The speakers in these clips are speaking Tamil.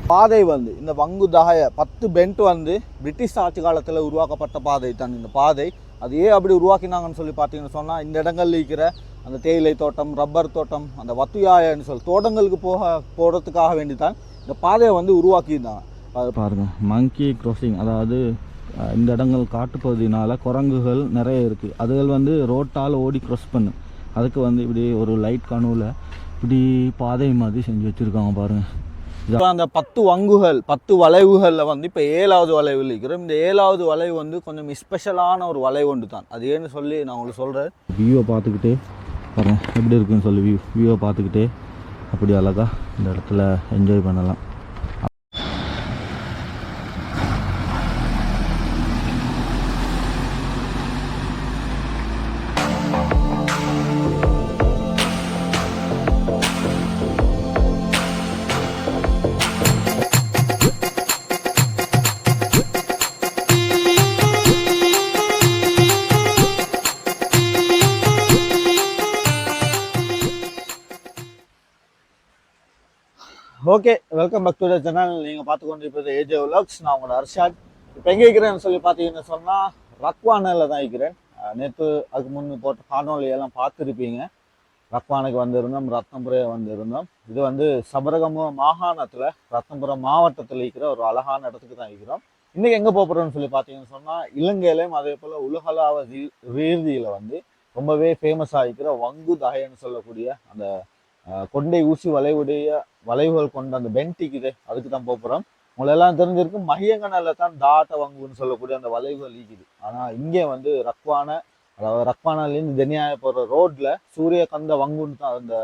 பாதை வந்து இந்த வங்கு தஹய 10 பெண்ட் வந்து பிரிட்டிஷ் ஆட்சி காலத்தில் உருவாக்கப்பட்ட பாதை தான் இந்த பாதை. அது ஏன் அப்படி உருவாக்கினாங்கன்னு சொல்லி பார்த்தீங்கன்னு சொன்னால், இந்த இடங்கள்ல இருக்கிற அந்த தேயிலை தோட்டம், ரப்பர் தோட்டம், அந்த வத்துயாயன்னு சொல்லி தோட்டங்களுக்கு போகிறதுக்காக வேண்டி தான் இந்த பாதையை வந்து உருவாக்கியிருந்தாங்க. அது பாருங்கள், மங்கி க்ராசிங், அதாவது இந்த இடங்கள் காட்டுப்பகுதியினால் குரங்குகள் நிறைய இருக்குது. அதுகள் வந்து ரோட்டால் ஓடி க்ராஸ் பண்ணு, அதுக்கு வந்து இப்படி ஒரு லைட் கனவுல இப்படி பாதை மாதிரி செஞ்சு வச்சுருக்காங்க பாருங்கள். அந்த 10 வங்குகள் 10 வளைவுகளில் வந்து இப்போ 7வது வளைவில் இருக்கிறோம். இந்த 7வது வளைவு வந்து கொஞ்சம் ஸ்பெஷலான ஒரு வளைவு ஒன்று தான். அது ஏன்னு சொல்லி நான் உங்களுக்கு சொல்கிறேன். வியூவை பார்த்துக்கிட்டே பாருங்கள் எப்படி இருக்குன்னு சொல்லி வியூவை பார்த்துக்கிட்டே அப்படி அழகாக இந்த இடத்துல என்ஜாய் பண்ணலாம். Okay, welcome back to the channel. நீங்கள் பார்த்து கொண்டு இருப்பது ஏஜே விலாக்ஸ். நான் உங்களோட அர்ஷாத். இப்போ எங்கே இருக்கிறேன்னு சொல்லி பார்த்தீங்கன்னு சொன்னால், ரக்வானில் தான் இருக்கிறேன். நேற்று அதுக்கு முன்னு போட்ட காணொலியெல்லாம் பார்த்துருப்பீங்க. ரக்வானுக்கு வந்திருந்தோம், ரத்னபுரம் வந்திருந்தோம். இது வந்து சபரகம மாகாணத்தில் ரத்னபுரம் மாவட்டத்தில் இருக்கிற ஒரு அழகான இடத்துக்கு தான் இருக்கிறோம். இன்றைக்கி எங்கே போகிறோம்னு சொல்லி பார்த்தீங்கன்னு சொன்னால், இலங்கையிலையும் அதே போல் உலகளாவ ரீதியில் வந்து ரொம்பவே ஃபேமஸாக இருக்கிற வங்கு தஹயன்னு சொல்லக்கூடிய அந்த கொண்டை ஊசி வளைவுகள் கொண்ட அந்த பென்டிக்குது, அதுக்கு தான் போகிறோம். உங்களெல்லாம் தெரிஞ்சிருக்கும், மகியங்கனில் தான் தாட்ட வங்குன்னு சொல்லக்கூடிய அந்த வளைவுகள் இருக்குது. ஆனால் இங்கே வந்து ரக்வான, அதாவது ரக்வானாலேருந்து தெனியாய போகிற ரோட்டில் சூரியகந்த வங்குன்னு தான் அந்த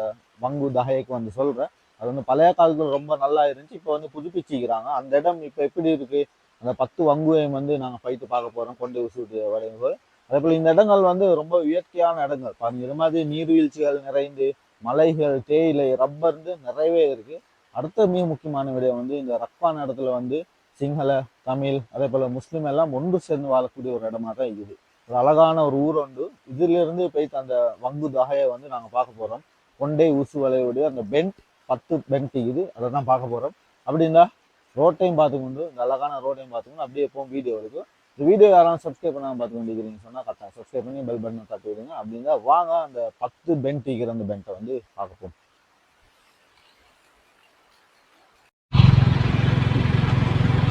வங்கு தஹைக்கு வந்து சொல்கிறேன். அது வந்து பழைய காலத்தில் ரொம்ப நல்லா இருந்துச்சு. இப்போ வந்து புதுப்பிச்சிக்கிறாங்க. அந்த இடம் இப்போ எப்படி இருக்குது, அந்த 10 வங்குவையும் வந்து நாங்கள் போயிட்டு பார்க்க போகிறோம், கொண்டை ஊசி வளைவுகள். அதே போல் இந்த இடங்கள் வந்து ரொம்ப இயற்கையான இடங்கள் பாருங்க. இது மாதிரி நீர்வீழ்ச்சிகள் நிறைந்து, மலைகள், தேயிலை, ரப்பர்ந்து நிறையவே இருக்குது. அடுத்த மிக முக்கியமான விடயம் வந்து இந்த ரக்வான் இடத்துல வந்து சிங்கள, தமிழ், அதே போல் முஸ்லீம் எல்லாம் ஒன்று சேர்ந்து வாழக்கூடிய ஒரு இடமா தான் இருக்குது. ஒரு அழகான ஒரு ஊர் உண்டு. இதிலிருந்து போய்த்து அந்த வங்கு தஹையை வந்து நாங்கள் பார்க்க போகிறோம். கொண்டை ஊசு வளைவுடைய அந்த பெண்ட் 10 பெண்ட் இருக்குது, அதை தான் பார்க்க போகிறோம். அப்படி இருந்தால் ரோட்டையும் பார்த்துக்கொண்டு, இந்த அழகான ரோட்டையும் பார்த்துக்கொண்டு அப்படியே எப்பவும் வீடியோ இருக்கும். இந்த வீடியோ யாரும் சப்ஸ்கிரைப் பண்ணாமல் பார்த்து கொண்டிருக்கிறீங்கன்னு சொன்னால் கரெக்டாக சப்ஸ்கிரைப் பண்ணி பெல் பட்டனை தட்டி விடுங்க. அப்படின்னா வாங்க அந்த 10 பெண்ட் இருக்கிற அந்த பெண்ட்டை வந்து பார்க்கப்போம்.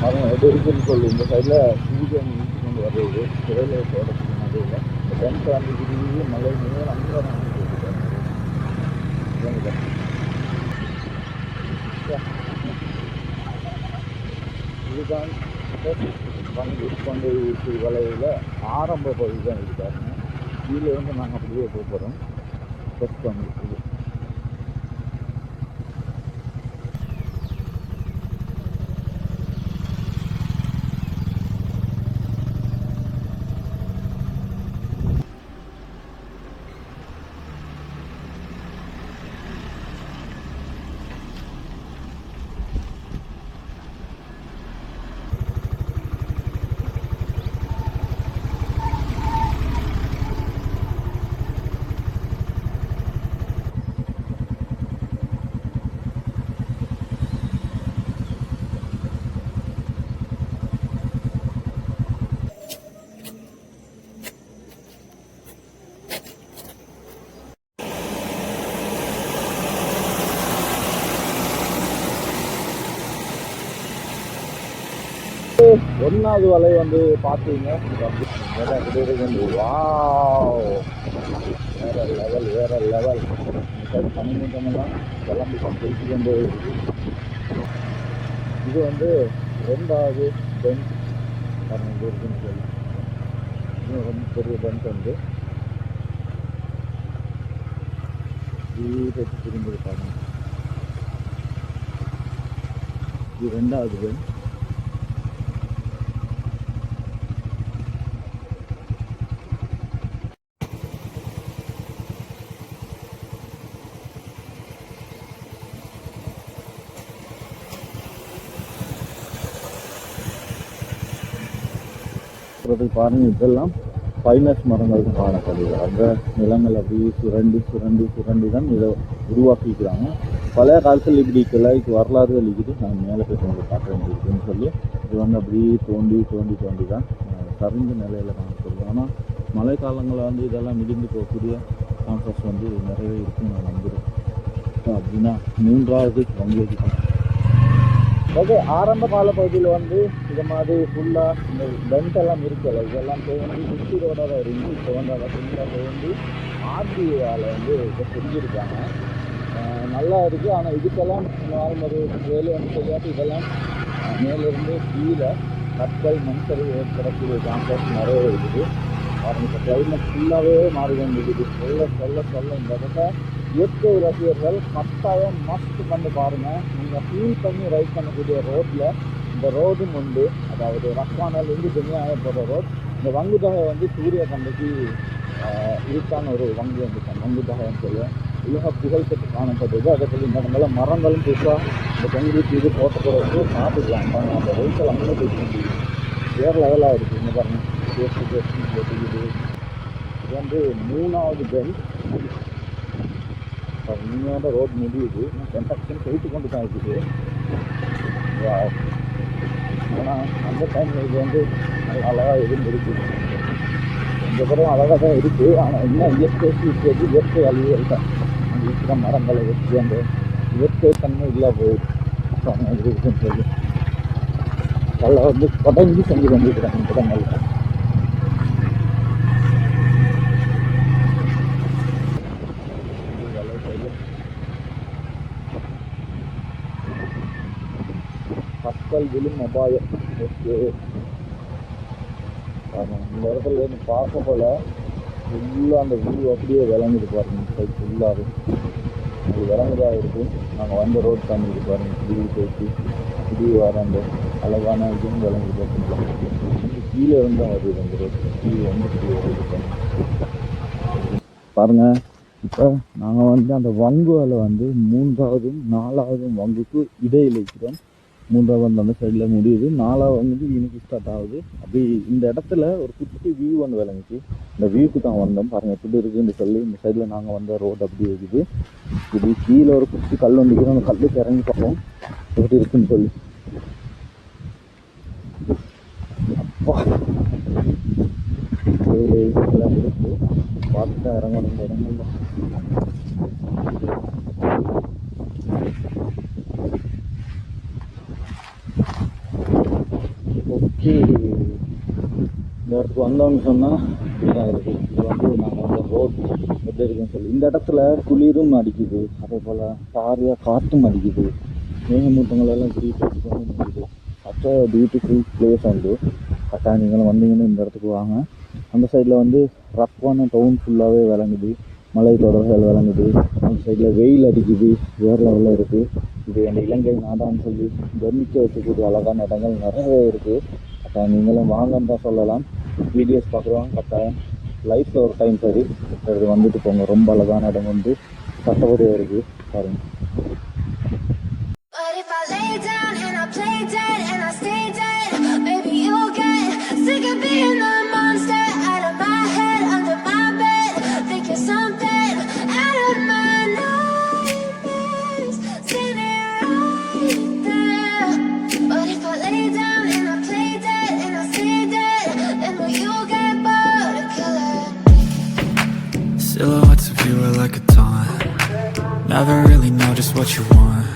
பாருங்க எப்படி இருக்குன்னு சொல்லி இந்த சைடில் சூரியன் வீட்டு கொண்டு வருது, திரையில தோட்டத்துக்கு நடுவில் இந்த பெண்ட்டை வந்து விரிவு மலை மீது அங்கே இதுதான் வங்கு கொண்டை ஊசி வளைவில் ஆரம்ப பகுதி தான் இருக்காருங்க. கீழே வந்து நாங்கள் அப்படியே போகிறோம். ஃபஸ்ட் வந்துருக்குது. ஒன்றாவது வலை வந்து பார்த்தீங்க, வேற லெவல் பனிமூட்டமெல்லாம் கிளம்பி பிடிச்சு கொண்டு. இது வந்து 2வது பெண்ட் இருக்குன்னு சொல்லி, இன்னும் ரொம்ப பெரிய பெண்ட் வந்து வீட்டுக்கு திரும்பி பாருங்க. இது 2வது பெண்ட். பாருங்க, இதெல்லாம் பைனஸ் மரங்கள் காணப்படுது. அந்த நிலங்கள் அப்படியே சுரண்டி சுரண்டி சுரண்டி தான் இதை உருவாக்கிக்கிறாங்க. பழைய காலத்தில் இப்படி கிளைக்கு வரலாறு இருக்குது. நான் மேலே போய் உங்களுக்கு பார்க்க வேண்டியிருக்குன்னு சொல்லி இது வந்து அப்படியே தோண்டி தோண்டி தோண்டி தான் சரிஞ்ச நிலையில் காணப்படுது. ஆனால் மழை காலங்களில் வந்து இதெல்லாம் மிடிந்து போகக்கூடிய சான்சஸ் வந்து நிறையவே இருக்குன்னு நான் நம்புகிறேன். அப்படின்னா 3வது வங்கிக்கு தான். ஓகே, ஆரம்ப கால பகுதியில் வந்து இது மாதிரி ஃபுல்லாக இந்த பெண்ட் எல்லாம் இருக்கல, இதெல்லாம் தோண்டி குச்சி ரோடாக தான் இருந்து இப்போ வந்து அதை ஃபுல்லாக தோண்டி ஆர்டிஓவால் வந்து இப்போ செஞ்சுருக்காங்க. நல்லா இருக்குது. ஆனால் இதுக்கெல்லாம் ஒரு வேலை வந்து தெரியாது. இதெல்லாம் மேலிருந்து கீழே கற்கள் மண்சரி ஏற்படக்கூடிய சான்சஸ் நிறைய இருக்குது. பாருங்கள், இப்போ கிளைமேட் ஃபுல்லாகவே மாறி வந்துருக்குது. சொல்ல சொல்ல சொல்ல இந்த இடத்த இயற்கை ரசிகர்கள் கட்டாயம் மஸ்ட் பண்ணி பாருங்கள். நீங்கள் ஃபீல் பண்ணி ரைட் பண்ணக்கூடிய ரோட்டில் இந்த ரோடும் உண்டு. அதாவது ரக்வானிலிருந்து ஜெமியாக போகிற ரோட். இந்த வங்கு தகை வந்து சூரிய கண்டைக்கு இருக்கான ஒரு வங்கு வந்துட்டாங்க. வங்கு தகைன்னு சொல்லுவேன். உலக புகழ்பெற்று காணப்பட்டது. அதை சொல்லி இந்த இடங்கள மரங்களும் புதுசாக இந்த கங்கிரீட் இது போட்டப்போது பார்த்துக்கலாம். பாருங்கள், அந்த வெயிட்டில் அங்கே போயிட்டு வேறு லெவலாக இருக்குது. இங்கே பாருங்கள், போட்டுக்குது. இது வந்து 3வது பெண்ட். உண்மையான ரோட் முடியுது. கன்ஸ்ட்ரக்ஷன் போயிட்டு கொண்டு தான் இருக்குது. ஆனால் அந்த டைமில் இது வந்து அழகாக இருந்துருக்குது. இந்த படம் அழகாக தான் இருக்குது. ஆனால் என்ன இயற்கை அழிவுகள் தான். அங்கே இருக்கிற மரங்களை வச்சு அந்த இயற்கை தன்மை இல்லை போயிடுன்னு சொல்லி நல்லா வந்து தொடங்கி செஞ்சு கொண்டிருக்கிறாங்க இந்த இடங்கள். கற்கள் விழும் அபாயம். ஓகே, இந்த இடத்துல இருந்து பார்க்க போல ஃபுல்லாக அந்த வியூ அப்படியே விளங்குது பாருங்கள். சைட் ஃபுல்லாகவே அது விளங்குதாக இருக்குது. நாங்கள் வந்த ரோட் தண்ணி பாருங்கள், இப்படி போயிட்டு இப்படி வர அந்த அழகான இதுவும் விளங்குது பார்த்தீங்களா. கீழே இருந்தால் வருது அந்த ரோட். கீழே வந்து இப்படி வருது பாருங்கள். இப்போ நாங்கள் வந்து அந்த வங்குவில் வந்து 3வது 4வது வங்குக்கு இடையில் இருக்கிறோம். 3வது வந்து அந்த சைடில் முடியுது. 4வது வந்து இன்னைக்கு ஸ்டார்ட் ஆகுது. அப்படி இந்த இடத்துல ஒரு குட்டி வியூ ஒன்று விளங்குச்சு. இந்த வியூக்கு தான் வந்தோம். பாருங்கள் எப்படி இருக்குன்னு சொல்லி. இந்த சைடில் நாங்கள் வந்த ரோடு அப்படி இருக்குது. இப்படி கீழே ஒரு குட்டி கல் வந்துக்கிறோம். அந்த கல்லுக்கு இறங்கி பார்ப்போம் எப்படி இருக்குன்னு சொல்லி. அப்பா எல்லாம் இருக்கு. பார்த்து தான் இறங்கணும் இந்த இடங்கள்ல. ஓகே, இந்த இடத்துக்கு வந்தோம்னு சொன்னால் இதுதான் இருக்குது. இது வந்து நாங்கள் வந்து ரோட் எப்படி இருக்குன்னு சொல்லி. இந்த இடத்துல குளிரும் அடிக்குது, அதே போல் பாரியாக காற்றும் அடிக்குது. மேகமூட்டங்களெல்லாம் கிரீட் அடிச்சு முடியுது. மற்ற பியூட்டிஃபுல் பிளேஸ் வந்து கரெக்டாக நீங்களும் வந்தீங்கன்னு இந்த இடத்துக்கு வாங்க. அந்த சைடில் வந்து ரக்வான டவுன் ஃபுல்லாகவே விளங்குது. மலை தொடர்கள் விளங்குது. அந்த சைடில் வெயில் அடிக்குது. வேறு லெவலில் இருக்குது. இது அந்த இலங்கை நாடான்னு சொல்லி வர்ணிக்க வைக்கக்கூடிய அழகான இடங்கள் நிறையவே இருக்குது. கரெக்டாக நீங்களும் வாங்கன்னு தான் சொல்லலாம். வீடியோஸ் பார்க்குறவங்க கட்டாயம் லைஃப்பில் ஒரு டைம் சரி இது வந்துட்டு போங்க. ரொம்ப அழகான இடம் வந்து கட்டப்படியாக இருக்குது பாருங்கள். Silhouettes of you are like a taunt. Never really know just what you want.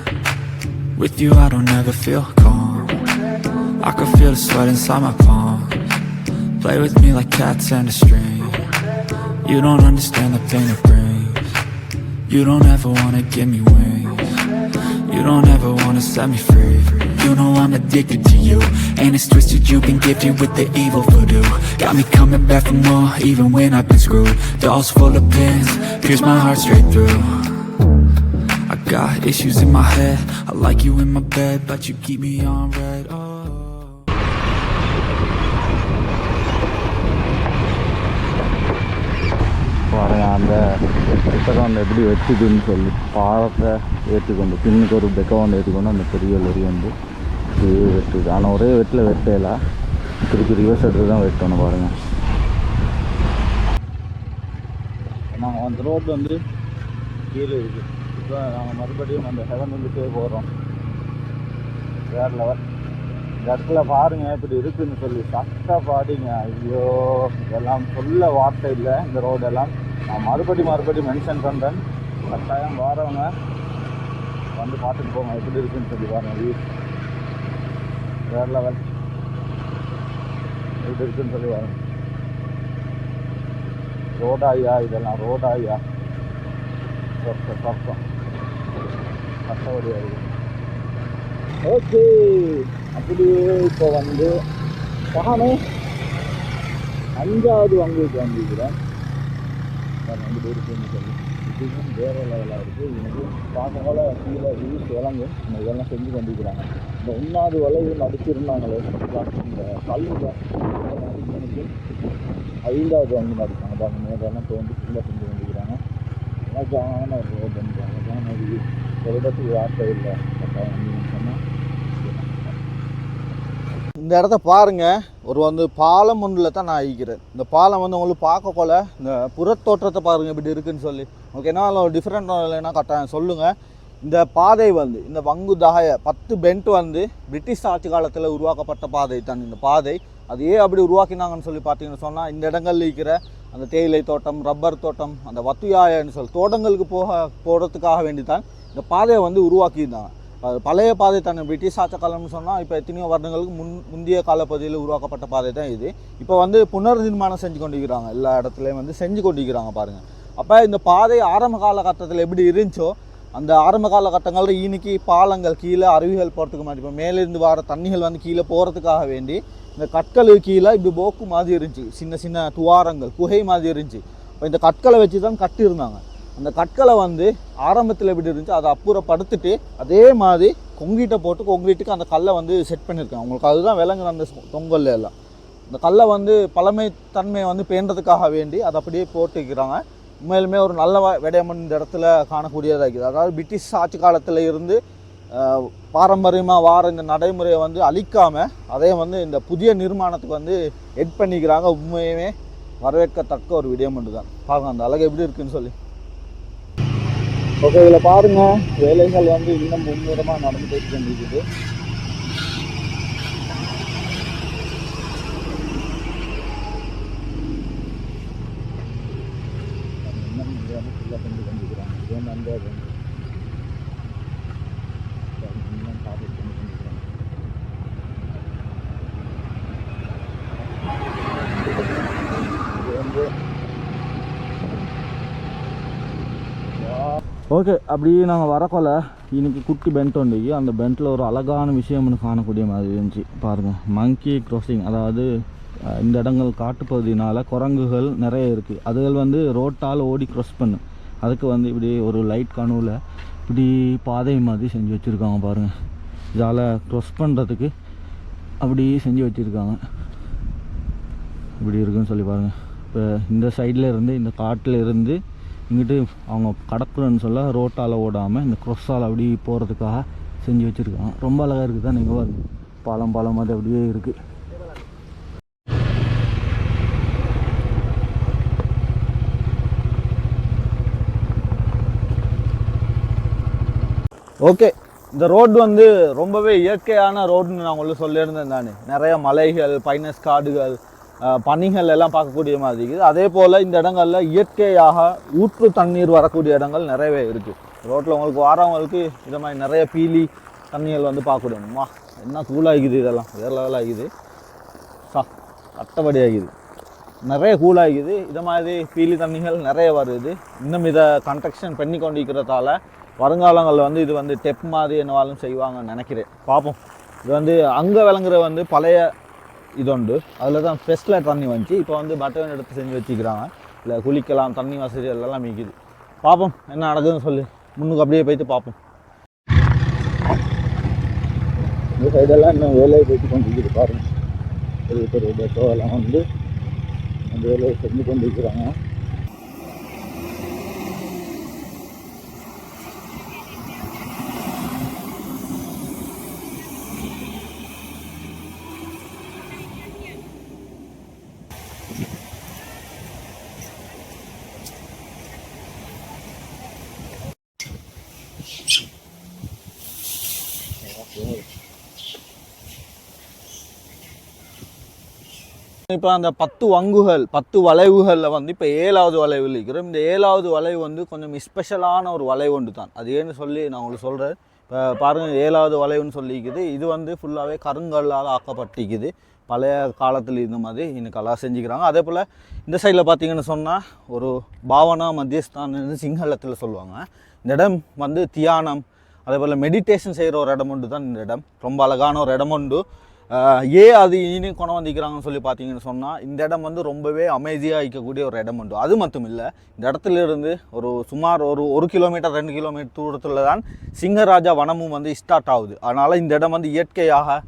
With you I don't ever feel calm. I can feel the sweat inside my palms. Play with me like cats and a string. You don't understand the pain it brings. You don't ever wanna give me wings. You don't ever wanna set me free. You know I'm addicted to you, and it's twisted, you've been gifted with the evil voodoo. Got me coming back for more, even when I've been screwed. Dolls full of pins, pierce my heart straight through. I got issues in my head, I like you in my bed, but you keep me on red. Oh. அந்த புத்தகம் எப்படி வச்சுதுன்னு சொல்லி பாலத்தை ஏற்றுக்கொண்டு பின்னுக்கு ஒரு பெக்கவாண்டு ஏற்றுக்கொண்டு அந்த பெரிய லொரி வந்து வெட்டுது. ஆனால் ஒரே வெட்டில் வெட்டையில திருப்பி ரிவர்ஸ் எடுத்து தான் வெட்டணும் பாருங்கள். அந்த ரோடு வந்து கீழே இருக்குது. இப்போ நாங்கள் மறுபடியும் அந்த ஹெவன் வந்துட்டே போகிறோம். வேறு லெவல். இந்த இடத்துல பாருங்கள் இப்படி இருக்குதுன்னு சொல்லி சட்டை பாடிங்க. ஐயோ இதெல்லாம் சொல்ல வார்த்தை இல்லை. இந்த ரோடெல்லாம் நான் மறுபடியும் மென்ஷன் பண்ணுறேன். கட்டாயம் வாரவங்க வந்து பார்த்துட்டு போங்க எப்படி இருக்குன்னு சொல்லி பாருங்கள். வியூ வேறு லெவல் எப்படி இருக்குன்னு சொல்லி பாருங்க. ரோடாயா இதெல்லாம் ரோடாயா சொர்க்கம் கஷ்டப்படியா இருக்குது. ஓகே அப்படியே இப்போ வந்து நானே 5வது வங்குக்கு வந்திருக்கிறேன். வந்து இருக்குன்னு சொல்லி இதுவும் வேறு லெவலாக இருக்குது. எனக்கு பார்க்க போல கீழே வியூஸ் விளங்கும். இதெல்லாம் செஞ்சு கொண்டிருக்கிறாங்க. இந்த 1வது வலையும் அடிச்சிருந்தாங்களே இந்த கல்லுங்க எனக்கு 5வது வங்கு அடித்தாங்க. பாருங்க மேலெல்லாம் தோண்டி ஃபுல்லாக செஞ்சு கொண்டிருக்கிறாங்க. அழகான ஒரு ரோடு வந்து அழகான வியூ. ஒரு இடத்துக்கு வார்த்தை இல்லை. சொன்னால் இந்த இடத்த பாருங்க. ஒரு வந்து பாலம் ஒன்றில் தான் நான் ஆகிக்கிறேன். இந்த பாலம் வந்து உங்களுக்கு பார்க்க போல இந்த புறத்தோற்றத்தை பாருங்கள் இப்படி இருக்குன்னு சொல்லி. ஓகேனா ஒரு டிஃப்ரெண்ட் இல்லைன்னா கட்டாயம் சொல்லுங்கள். இந்த பாதை வந்து இந்த வங்கு தகாய 10 பெண்ட் வந்து பிரிட்டிஷ் ஆட்சி காலத்தில் உருவாக்கப்பட்ட பாதை தான் இந்த பாதை. அது ஏன் அப்படி உருவாக்கினாங்கன்னு சொல்லி பார்த்தீங்கன்னு சொன்னால் இந்த இடங்கள்ல இருக்கிற அந்த தேயிலை தோட்டம், ரப்பர் தோட்டம், அந்த வத்துயாயன்னு சொல்லி தோட்டங்களுக்கு போகிறதுக்காக வேண்டி தான் இந்த பாதையை வந்து உருவாக்கியிருந்தாங்க. பழைய பாதை தானே பிரிட்டிஷ் ஆட்சி காலம்னு சொன்னால் இப்போ எத்தனையோ வருடங்களுக்கு முந்தைய காலப்பகுதியில் உருவாக்கப்பட்ட பாதை தான் இது. இப்போ வந்து புனர் நிர்மாணம் செஞ்சு கொண்டிருக்கிறாங்க. எல்லா இடத்துலையும் வந்து செஞ்சு கொண்டிருக்கிறாங்க பாருங்கள். அப்போ இந்த பாதை ஆரம்ப காலகட்டத்தில் எப்படி இருந்துச்சோ அந்த ஆரம்ப காலகட்டங்களில் இன்னைக்கு பாலங்கள் கீழே அருவிகள் போகிறதுக்கு மாதிரி இப்போ மேலேருந்து வர தண்ணிகள் வந்து கீழே போகிறதுக்காக வேண்டி இந்த கற்கள் கீழே இப்படி போக்கு மாதிரி இருந்துச்சு. சின்ன சின்ன துவாரங்கள் குகை மாதிரி இருந்துச்சு. இப்போ இந்த கற்களை வச்சு தான் கட்டியிருந்தாங்க. அந்த கற்களை வந்து ஆரம்பத்தில் எப்படி இருந்துச்சு அதை அப்புறப்படுத்திட்டு அதே மாதிரி கொங்கிட்டுக்கு அந்த கல்லை வந்து செட் பண்ணியிருக்காங்க. உங்களுக்கு அதுதான் விளங்குற அந்த தொங்கல்ல எல்லாம் இந்த கல்லை வந்து பழமை தன்மையை வந்து பேணுறதுக்காக வேண்டி அதை அப்படியே போட்டுக்கிறாங்க. உண்மையிலுமே ஒரு நல்ல விடயம் இந்த இடத்துல காணக்கூடியதாக இருக்குது. அதாவது பிரிட்டிஷ் ஆட்சி காலத்தில் இருந்து பாரம்பரியமாக வார இந்த நடைமுறையை வந்து அழிக்காமல் அதே வந்து இந்த புதிய நிர்மாணத்துக்கு வந்து எட் பண்ணிக்கிறாங்க. உண்மையுமே வரவேற்கத்தக்க ஒரு விடயம் ஒன்று தான். பாருங்கள் அந்த அழகு எப்படி இருக்குன்னு சொல்லி. ஓகே இதில் பாருங்கள் வேலைகள் வந்து இன்னும் மும்முரமாக நடந்து போயிட்டு கொண்டிருக்குது. இன்னும் ஃபுல்லாக செஞ்சு கொண்டிருக்கிறாங்க. இதே நன்றி இன்னும் பார்த்து பண்ணி கொண்டிருக்கிறாங்க. இது வந்து ஓகே அப்படியே நாங்கள் வரக்கொள்ள இன்னைக்கு குட்டி பெண்ட் உண்டு. அந்த பெண்ட்டில் ஒரு அழகான விஷயம் ஒன்று காணக்கூடிய மாதிரி இருந்துச்சு. பாருங்கள் மங்கி க்ராசிங். அதாவது இந்த இடங்கள் காட்டுப்பகுதியினால் குரங்குகள் நிறைய இருக்குது. அதுகள் வந்து ரோட்டால் ஓடி க்ராஸ் பண்ணு. அதுக்கு வந்து இப்படி ஒரு லைட் கனவுல இப்படி பாதை மாதிரி செஞ்சு வச்சுருக்காங்க பாருங்கள். இதால் க்ராஸ் பண்ணுறதுக்கு அப்படி செஞ்சு வச்சுருக்காங்க. இப்படி இருக்குன்னு சொல்லி பாருங்கள். இப்போ இந்த சைடில் இருந்து இந்த காட்டில் இருந்து இங்கிட்டு அவங்க கடக்குறன்னு சொல்ல ரோட்டால் ஓடாமல் இந்த க்ராஸால் அப்படி போகிறதுக்காக செஞ்சு வச்சுருக்காங்க. ரொம்ப அழகாக இருக்குது தான். நீங்கள் பாருங்க பாலம் மாதிரி அப்படியே இருக்குது. ஓகே இந்த ரோடு வந்து ரொம்பவே இயற்கையான ரோடுன்னு நான் உங்களுக்கு சொல்லியிருந்தேன் தானே. நிறைய மலைகள், பைனஸ் காடுகள், பனிகள் எல்லாம் பார்க்கக்கூடிய மாதிரி இருக்குது. அதே போல் இந்த இடங்களில் இயற்கையாக ஊற்று தண்ணீர் வரக்கூடிய இடங்கள் நிறையவே இருக்குது. ரோட்டில் உங்களுக்கு வரவங்களுக்கு இதை மாதிரி நிறைய பீலி தண்ணிகள் வந்து பார்க்கக்கூடியமா. என்ன கூலாகிக்குது இதெல்லாம் வேறு லெவலாகிக்குது. கட்டப்படி ஆகிது நிறைய கூலாகிக்குது. இதை மாதிரி பீலி தண்ணிகள் நிறைய வருது. இன்னும் இதை கன்ஸ்ட்ரக்ஷன் பண்ணி கொண்டிருக்கிறதால வருங்காலங்களில் வந்து இது வந்து டெப் மாதிரி என்னவாலும் செய்வாங்கன்னு நினைக்கிறேன். பார்ப்போம். இது வந்து அங்கே விளங்குற வந்து பழைய இது உண்டு. அதில் தான் ஃப்ரெஷ்ஷில் தண்ணி வந்துச்சு. இப்போ வந்து பட்டன் எடுத்து செஞ்சு வச்சுக்கிறாங்க. இல்லை குளிக்கலாம், தண்ணி வசதி எல்லாம் மிக்குது. பார்ப்போம் என்ன நடக்குதுன்னு சொல்லி முன்னுக்கு அப்படியே போய்ட்டு பார்ப்போம். இந்த சைடெல்லாம் இன்னும் வேலையை போய்ட்டு கொண்டிருக்குது பாருங்கள். பெரிய பெரிய டெட்டோலாம் வந்து அந்த வேலையை செஞ்சு கொண்டிருக்கிறாங்க. இப்போ அந்த 10 வங்குகள் 10 வளைவுகளில் வந்து இப்போ 7வது வளைவில் இருக்கிறோம். இந்த 7வது வளைவு வந்து கொஞ்சம் ஸ்பெஷலான ஒரு வளைவு ஒன்று தான். அது ஏன்னு சொல்லி நான் உங்களுக்கு சொல்கிறேன். இப்போ பாருங்கள் 7வது வளைவுன்னு சொல்லிக்குது. இது வந்து ஃபுல்லாகவே கருங்கல்லால் ஆக்கப்பட்டிக்குது. பழைய காலத்தில் இந்த மாதிரி இன்னைக்கெல்லாம் செஞ்சுக்கிறாங்க. அதே போல் இந்த சைடில் பார்த்தீங்கன்னு சொன்னால் ஒரு பாவனா மத்தியஸ்தான்னு சிங்களத்தில் சொல்லுவாங்க. இந்த இடம் வந்து தியானம் அதே போல் மெடிடேஷன் செய்கிற ஒரு இடம் உண்டு தான் இந்த இடம். ரொம்ப அழகான ஒரு இடம் உண்டு. ஏன் அது இனி கொண்டு வந்திக்கிறாங்கன்னு சொல்லி பார்த்தீங்கன்னு சொன்னால் இந்த இடம் வந்து ரொம்பவே அமைதியாக இருக்கக்கூடிய ஒரு இடம் உண்டு. அது மட்டும் இல்லை, இந்த இடத்துல இருந்து ஒரு சுமார் ஒரு கிலோமீட்டர் 2 கிலோமீட்டர் தூரத்தில் தான் சிங்கராஜா வனமும் வந்து ஸ்டார்ட் ஆகுது. அதனால் இந்த இடம் வந்து இயற்கையாக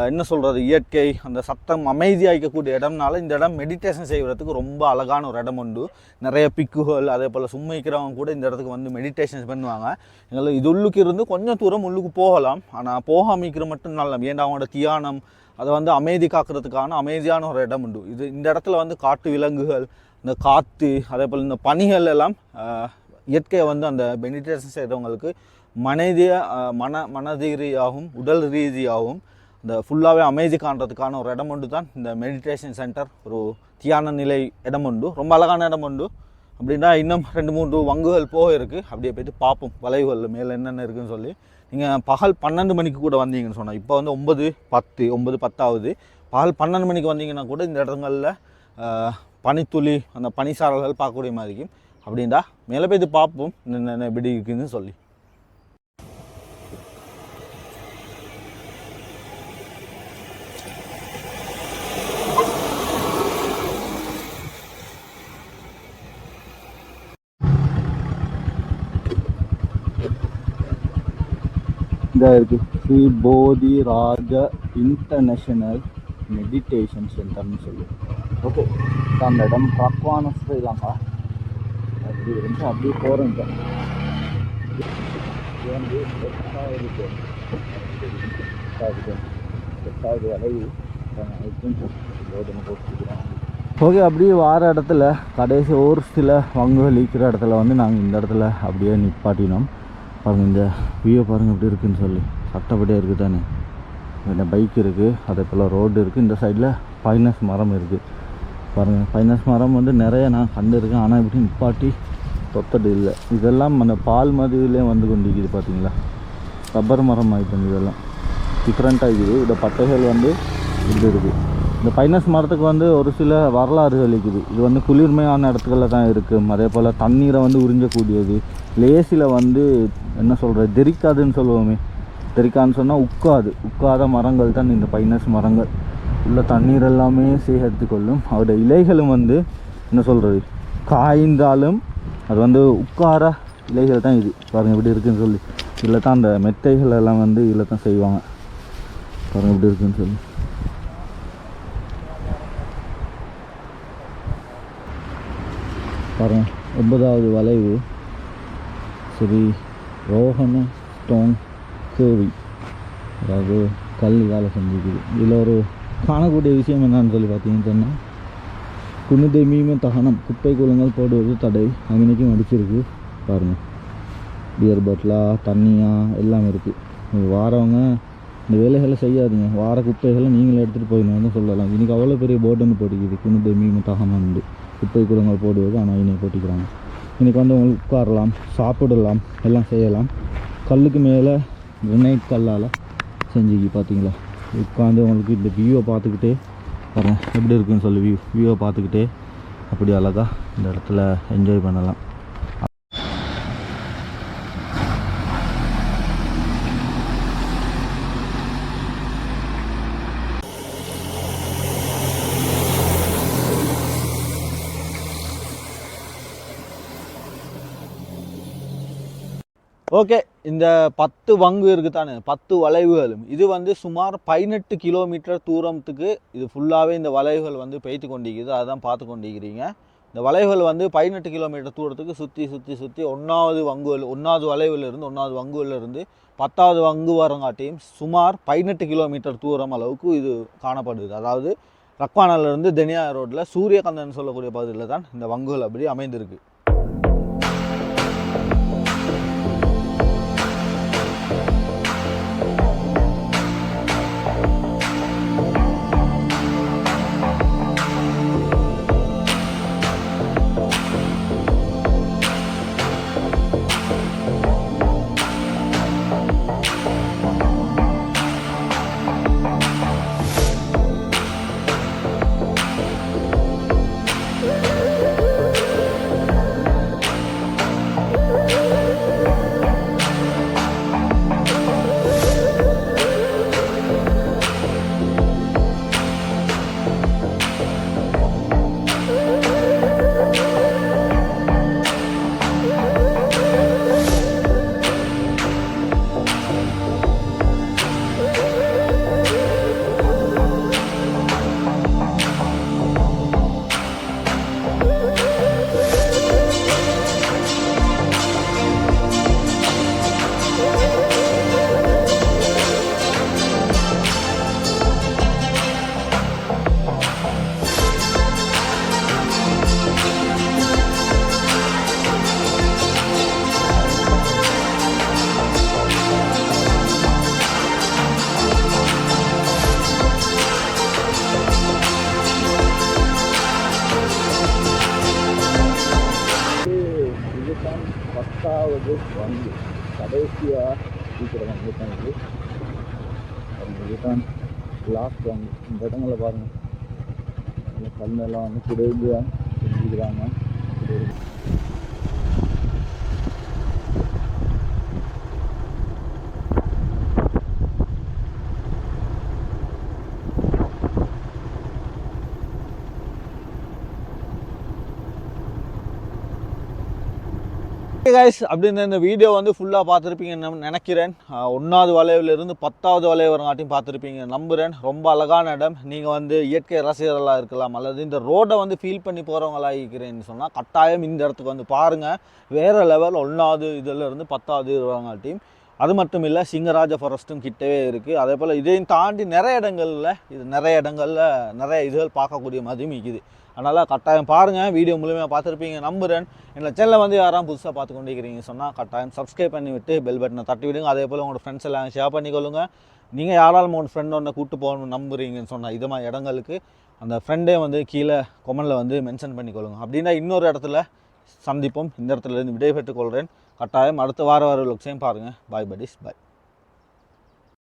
என்ன சொல்கிறது, இயற்கை அந்த சத்தம் அமைதியாக இருக்கக்கூடிய இடம்னால இந்த இடம் மெடிடேஷன் செய்கிறதுக்கு ரொம்ப அழகான ஒரு இடம் உண்டு. நிறைய பிக்குகள் அதே போல் சும்மைக்கிறவங்க கூட இந்த இடத்துக்கு வந்து மெடிடேஷன்ஸ் பண்ணுவாங்க. எங்களுக்கு இது உள்ளுக்கு இருந்து கொஞ்சம் தூரம் உள்ளுக்கு போகலாம், ஆனால் போகாமிக்கிற மட்டும் நல்ல. ஏன்னா அவங்களோட தியானம் அதை வந்து அமைதி காக்கிறதுக்கான அமைதியான ஒரு இடம் உண்டு. இந்த இடத்துல வந்து காட்டு விலங்குகள் இந்த காற்று அதே போல் இந்த பனிகள் எல்லாம் இயற்கையை வந்து அந்த மெடிடேஷன் செய்கிறவங்களுக்கு மனது ரீதியாகவும் உடல் ரீதியாகவும் இந்த ஃபுல்லாகவே அமைதி காண்றதுக்கான ஒரு இடம் உண்டு தான் இந்த மெடிடேஷன் சென்டர். ஒரு தியான நிலை இடம் உண்டு, ரொம்ப அழகான இடம் உண்டு. அப்படின்னா இன்னும் 2-3 வங்குகள் போக இருக்குது. அப்படியே போய்ட்டு பார்ப்போம் வளைவுகள் மேலே என்னென்ன இருக்குதுன்னு சொல்லி. நீங்கள் பகல் 12 மணிக்கு கூட வந்தீங்கன்னு சொன்னால், இப்போ வந்து 9:10 ஆகுது. பகல் 12 மணிக்கு வந்தீங்கன்னா கூட இந்த இடங்களில் பனித்துளி அந்த பனிசாரல்கள் பார்க்கக்கூடிய மாதிரி இருக்கும். அப்படின்டா மேலே போய்ட்டு பார்ப்போம் என்னென்ன எப்படி இருக்குதுன்னு சொல்லி. இதாக இருக்குது ஸ்ரீ போதி ராஜ இன்டர்நேஷனல் மெடிடேஷன் சென்டர்னு சொல்லி. ஓகே, அந்த இடம் ரக்வான ஸ்ரீலங்கா அப்படி இருந்து அப்படியே போகிறேன். இது வந்து 8வது வளைவு போட்டுருக்கிறோம். ஓகே, அப்படியே வார இடத்துல கடைசி ஒரு சில வங்குகள் இருக்கிற இடத்துல வந்து நாங்கள் இந்த இடத்துல அப்படியே நிப்பாட்டினோம். பாருங்கள் இந்த வியூவை பாருங்கள் எப்படி இருக்குதுன்னு சொல்லி. சட்டப்படியாக இருக்குது தானே. இந்த பைக் இருக்குது, அதே போல் ரோடு இருக்குது. இந்த சைடில் பைனஸ் மரம் இருக்குது. பாருங்கள், பைனஸ் மரம் வந்து நிறைய நான் கண்டிருக்கேன், ஆனால் இப்படி நிப்பாட்டி தொத்தது இல்லை. இதெல்லாம் அந்த பால் மதுவிலே வந்து கொண்டிருக்குது. பார்த்தீங்களா, ரப்பர் மரம் ஆகிட்டு இதெல்லாம் டிஃப்ரெண்ட்டாக இருக்குது. இந்த பட்டைகள் வந்து இப்படி இருக்குது. இந்த பைனஸ் மரத்துக்கு வந்து ஒரு சில வரலாறுகள் இருக்குது. இது வந்து குளிர்மையான இடத்துகளில் தான் இருக்குது. அதே போல் தண்ணீரை வந்து உறிஞ்சக்கூடியது. லேசில் வந்து என்ன சொல்கிறது, தெரிக்காதுன்னு சொல்லுவோமே, தெரிக்கான்னு சொன்னால் உட்காத மரங்கள் தான் இந்த பைனஸ் மரங்கள். உள்ள தண்ணீர் எல்லாமே சேகரித்து கொள்ளும். அதோட இலைகளும் வந்து என்ன சொல்கிறது, காய்ந்தாலும் அது வந்து உட்கார இலைகள் தான். இது பாருங்கள் எப்படி இருக்குதுன்னு சொல்லி. இதில் தான் அந்த மெத்தைகள் எல்லாம் வந்து இதில் தான் செய்வாங்க. பாருங்கள் எப்படி இருக்குதுன்னு சொல்லி. பாருங்கள் 9வது வளைவு ஸ்ரீ ரோஹன ஸ்டோன் கேவி, அதாவது கல் வேலை செஞ்சுக்குது. இதில் ஒரு காணக்கூடிய விஷயம் என்னன்னு சொல்லி பார்த்தீங்கன்னு சொன்னால், குனிதை மீமை தகனம் குப்பை கூலங்கள் போடுவது தடை அங்கனைக்கும் அடிச்சிருக்கு. பாருங்கள், பியர் பாட்டிலா தண்ணியா எல்லாம் இருக்குது. வாரவங்க இந்த வேலைகளை செய்யாதீங்க, வார குப்பைகளை நீங்களே எடுத்துகிட்டு போயிடணும்னு சொல்லலாம். இன்றைக்கி அவ்வளோ பெரிய போர்டுன்னு போட்டிக்குது, குனிதை மீமை தகனம் வந்து குப்பை கூலங்கள் போடுவது. ஆனால் இன்னைக்கு போட்டிக்கிறாங்க. இன்றைக்கி வந்து உங்களுக்கு உட்காரலாம், சாப்பிடலாம், எல்லாம் செய்யலாம். கல்லுக்கு மேலே கிரனைட் கல்லால் செஞ்சுக்கி. பார்த்தீங்களா, உட்காந்து உங்களுக்கு இந்த வியூவை பார்த்துக்கிட்டே பாருங்கள் எப்படி இருக்குன்னு சொல்லி வியூவை பார்த்துக்கிட்டே அப்படி அழகாக இந்த இடத்துல என்ஜாய் பண்ணலாம். ஓகே, இந்த 10 வங்கு இருக்குது தானே, 10 வளைவுகளும் இது வந்து சுமார் 18 கிலோமீட்டர் தூரத்துக்கு இது ஃபுல்லாகவே இந்த வளைவுகள் வந்து பெய்த்து கொண்டிருக்குது. அதுதான் பார்த்து கொண்டிருக்கிறீங்க. இந்த வளைவுகள் வந்து 18 கிலோமீட்டர் தூரத்துக்கு சுற்றி 1வது வளைவிலிருந்து 1வது வங்குவிலிருந்து 10வது வங்கு வரங்காட்டியும் சுமார் 18 கிலோமீட்டர் தூரம் அளவுக்கு இது காணப்படுது. அதாவது ரக்வானாலிருந்து தெனியா ரோட்டில் சூரியகந்தன் சொல்லக்கூடிய பகுதியில் தான் இந்த வங்குகள் அப்படி அமைந்திருக்கு. 10வது வந்து கடைசியாக சீக்கிரம் வந்துட்டான். இதுதான் லாஸ்ட் வந்து இந்த இடங்களை பாருங்கள், இந்த கல்லெல்லாம் வந்து குறைந்து செஞ்சுக்கிறாங்க. கைஸ், அப்படின்னு இந்த வீடியோ வந்து ஃபுல்லாக பார்த்துருப்பீங்கன்னு நினைக்கிறேன். 1வது வளைவிலிருந்து 10வது வளைவு வரங்காட்டியும் பார்த்துருப்பீங்க நம்புகிறேன். ரொம்ப அழகான இடம். நீங்கள் வந்து இயற்கை ரசிகர்களாக இருக்கலாம், அல்லது இந்த ரோடை வந்து ஃபீல் பண்ணி போகிறவங்களா இருக்கிறேன்னு சொன்னால் கட்டாயம் இந்த இடத்துக்கு வந்து பாருங்கள். வேறு லெவல். 1வது இதிலிருந்து 10வது வரங்காட்டியும். அது மட்டும் இல்லை, சிங்கராஜ ஃபாரஸ்ட்டும் கிட்டவே இருக்குது. அதே போல் இதையும் தாண்டி நிறைய இடங்களில் நிறைய இதுகள் பார்க்கக்கூடிய மாதிரியும் இருக்குது. அதனால் கட்டாயம் பாருங்கள். வீடியோ முழுமையாக பார்த்துருப்பீங்க நம்புகிறேன். என்னோட சேனலை வந்து யாரும் புதுசாக பார்த்து கொண்டிருக்கிறீங்க சொன்னால் கட்டாயம் சப்ஸ்கிரைப் பண்ணி விட்டு பெல் பட்டனை தட்டி விடுங்க. அதே போல் உங்களோட ஃப்ரெண்ட்ஸ் எல்லாம் ஷேர் பண்ணிக்கொள்ளுங்க. நீங்கள் யாராலும் உங்கள் ஃப்ரெண்ட் ஒன்று கூப்பிட்டு போகணும்னு நம்புறீங்கன்னு சொன்னால் இது மாதிரி இடங்களுக்கு அந்த ஃப்ரெண்டே வந்து கீழே கொமெண்டில் வந்து மென்ஷன் பண்ணிக்கொள்ளுங்க. அப்படின்னா இன்னொரு இடத்துல சந்திப்போம். இந்த இடத்துல இருந்து விடைபெற்றுக் கொள்கிறேன். கட்டாயம் அடுத்த வார லட்சியம் பாருங்கள். பாய் buddies, பாய்.